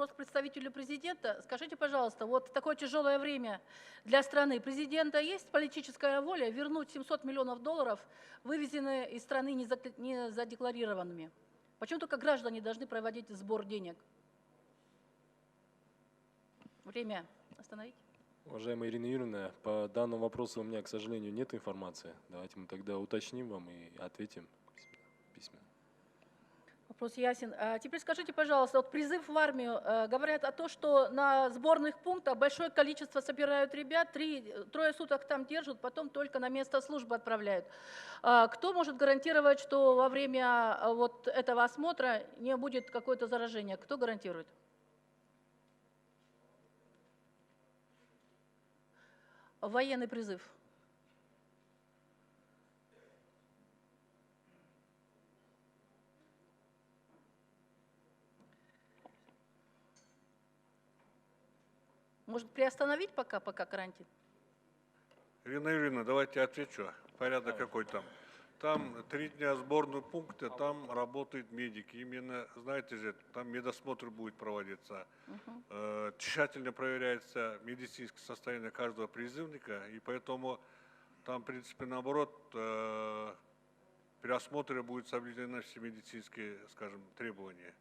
вопрос к представителю президента. Скажите, пожалуйста, вот в такое тяжелое время для страны президента есть политическая воля вернуть 700 миллионов долларов, вывезенные из страны не задекларированными? Почему только граждане должны проводить сбор денег? Время остановить. Уважаемая Ирина Юрьевна, по данному вопросу у меня, к сожалению, нет информации. Давайте мы тогда уточним вам и ответим письменно. Вопрос ясен. Теперь скажите, пожалуйста, вот призыв в армию. Говорят о том, что на сборных пунктах большое количество собирают ребят, трое суток там держат, потом только на место службы отправляют. Кто может гарантировать, что во время вот этого осмотра не будет какое-то заражение? Кто гарантирует? Военный призыв. Может, приостановить пока карантин? Ирина Юрьевна, давайте отвечу. Порядок какой там. Там 3 дня сборные пункты, там работают медики. Именно, знаете же, там медосмотр будет проводиться. Тщательно проверяется медицинское состояние каждого призывника, и поэтому там, в принципе, наоборот, при осмотре будут соблюдены все медицинские, скажем, требования.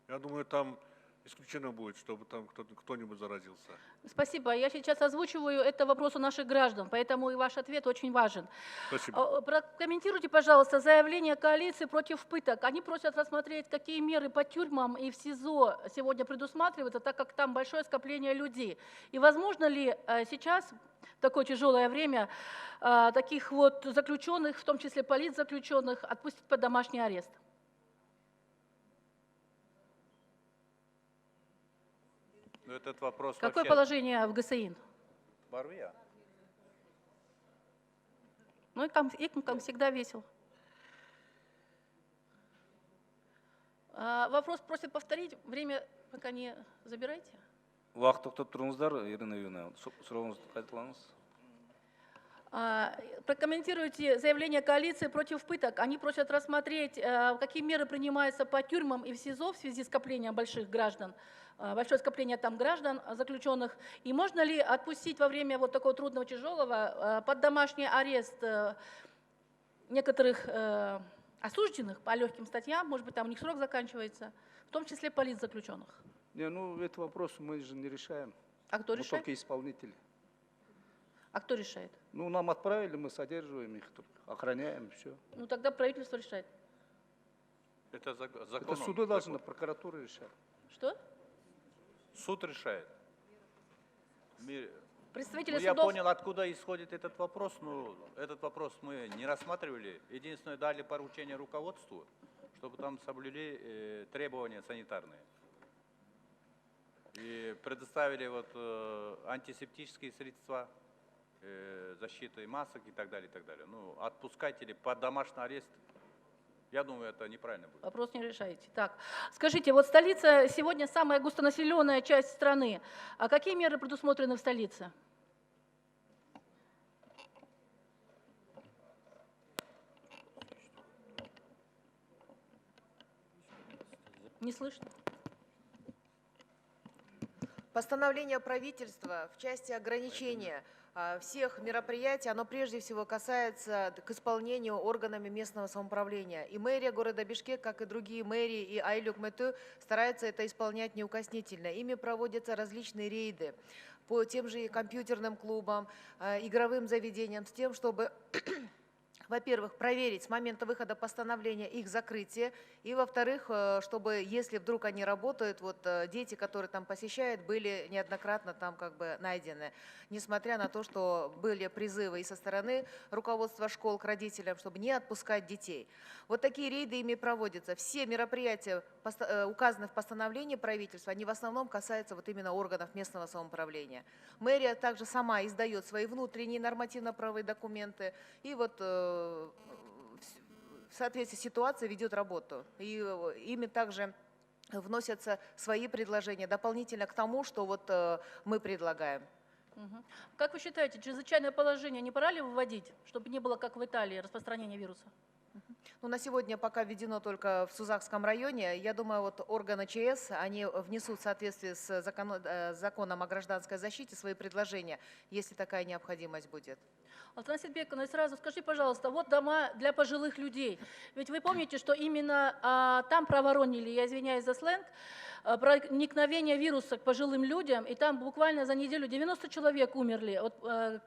Я думаю, там исключено будет, чтобы там кто-нибудь заразился. Спасибо. Я сейчас озвучиваю это вопрос у наших граждан, поэтому и ваш ответ очень важен. Спасибо. Прокомментируйте, пожалуйста, заявление коалиции против пыток. Они просят рассмотреть, какие меры по тюрьмам и в СИЗО сегодня предусматриваются, так как там большое скопление людей. И возможно ли сейчас, в такое тяжелое время, таких вот заключенных, в том числе политзаключенных, отпустить под домашний арест? Но этот вопрос Какое вообще... положение в ГСИН? Барвия. Ну и как всегда весело. Вопрос просят повторить. Время пока не забирайте. Уақыт тоқтап тұрыңыздар, Ирина Юрьевна. Сұрағыңызды қайталаңыз. Прокомментируйте заявление коалиции против пыток. Они просят рассмотреть, какие меры принимаются по тюрьмам и в СИЗО в связи с скоплением больших граждан, большое скопление там граждан, заключенных. И можно ли отпустить во время вот такого трудного, тяжелого под домашний арест некоторых осужденных по легким статьям, может быть, там у них срок заканчивается, в том числе политзаключенных? Не, ну, этот вопрос мы же не решаем. А кто Мы решает? только исполнители. А кто решает? Ну, нам отправили, мы содерживаем их, охраняем, все. Ну, тогда правительство решает. Это закон. Это суды должны, прокуратура решать. Что? Суд решает. Представители Ну, я судов... понял, откуда исходит этот вопрос, но этот вопрос мы не рассматривали. Единственное, дали поручение руководству, чтобы там соблюли требования санитарные. И предоставили вот антисептические средства, защиты масок и так далее, и так далее. Ну, отпускать или под домашний арест, я думаю, это неправильно будет. Вопрос не решаете. Так, скажите, вот столица сегодня самая густонаселенная часть страны. А какие меры предусмотрены в столице? Не слышно. Постановление правительства в части ограничения всех мероприятий, оно прежде всего касается к исполнению органами местного самоуправления. И мэрия города Бишкек, как и другие мэрии, и Айлюк-Мэту стараются это исполнять неукоснительно. Ими проводятся различные рейды по тем же и компьютерным клубам, игровым заведениям, с тем, чтобы... Во-первых, проверить с момента выхода постановления их закрытие, и, во-вторых, чтобы, если вдруг они работают, вот дети, которые там посещают, были неоднократно там как бы найдены, несмотря на то, что были призывы и со стороны руководства школ к родителям, чтобы не отпускать детей. Вот такие рейды ими проводятся. Все мероприятия, указанные в постановлении правительства, они в основном касаются вот именно органов местного самоуправления. Мэрия также сама издает свои внутренние нормативно-правовые документы, и вот в соответствии с ситуацией ведет работу. И ими также вносятся свои предложения дополнительно к тому, что вот мы предлагаем. Как вы считаете, чрезвычайное положение не пора ли вводить, чтобы не было, как в Италии, распространения вируса? Ну, на сегодня пока введено только в Сузакском районе. Я думаю, вот органы ЧС, они внесут в соответствии с законом о гражданской защите свои предложения, если такая необходимость будет. Алтынай Сетбековна, сразу скажи, пожалуйста, вот дома для пожилых людей. Ведь вы помните, что именно там проворонили, я извиняюсь за сленг, проникновение вируса к пожилым людям, и там буквально за неделю 90 человек умерли. Вот,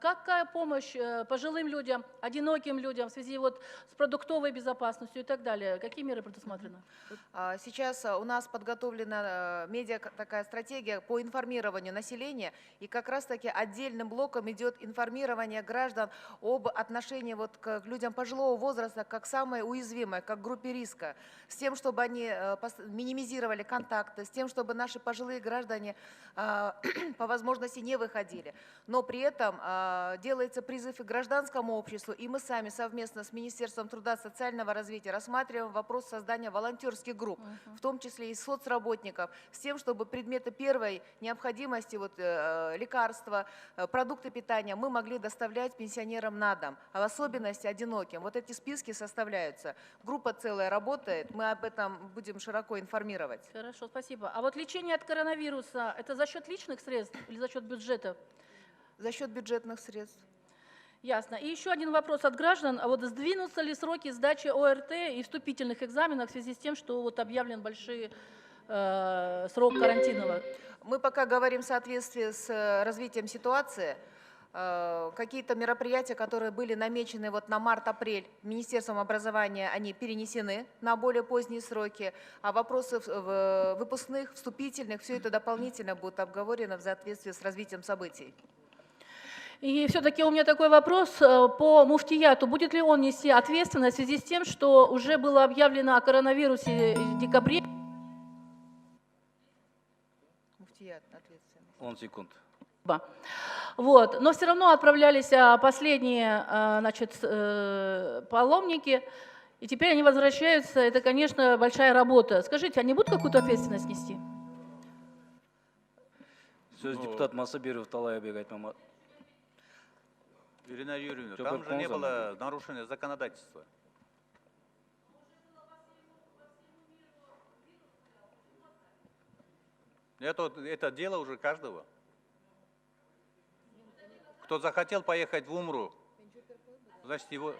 какая помощь пожилым людям, одиноким людям в связи вот с продуктовой безопасностью и так далее? Какие меры предусмотрены? Сейчас у нас подготовлена медиа такая стратегия по информированию населения, и как раз-таки отдельным блоком идет информирование граждан об отношении вот к людям пожилого возраста как самой уязвимой, как группе риска, с тем, чтобы они минимизировали контакты, с тем, чтобы наши пожилые граждане по возможности не выходили. Но при этом делается призыв и гражданскому обществу, и мы сами совместно с Министерством труда и социального развития рассматриваем вопрос создания волонтерских групп, в том числе и соцработников, с тем, чтобы предметы первой необходимости, вот, лекарства, продукты питания мы могли доставлять пенсионерам на дом, а в особенности одиноким. Вот эти списки составляются. Группа целая работает, мы об этом будем широко информировать. Хорошо, спасибо. А вот лечение от коронавируса, это за счет личных средств или за счет бюджета? За счет бюджетных средств. Ясно. И еще один вопрос от граждан. А вот сдвинутся ли сроки сдачи ОРТ и вступительных экзаменов в связи с тем, что вот объявлен большой срок карантинного? Мы пока говорим в соответствии с развитием ситуации. Какие-то мероприятия, которые были намечены вот на март-апрель Министерством образования, они перенесены на более поздние сроки, а вопросы выпускных, вступительных, все это дополнительно будет обговорено в соответствии с развитием событий. И все-таки у меня такой вопрос по муфтияту. Будет ли он нести ответственность в связи с тем, что уже было объявлено о коронавирусе в декабре? Муфтият, ответственность. 10 секунд. Вот. Но все равно отправлялись последние, значит, паломники, и теперь они возвращаются. Это, конечно, большая работа. Скажите, они будут какую-то ответственность нести? Сөз депутат Масабиров Талайбек айтмама. Ирина Юрьевна, Что там вы же не ползали? было нарушения законодательства. Это дело уже каждого. Кто захотел поехать в Умру, значит его...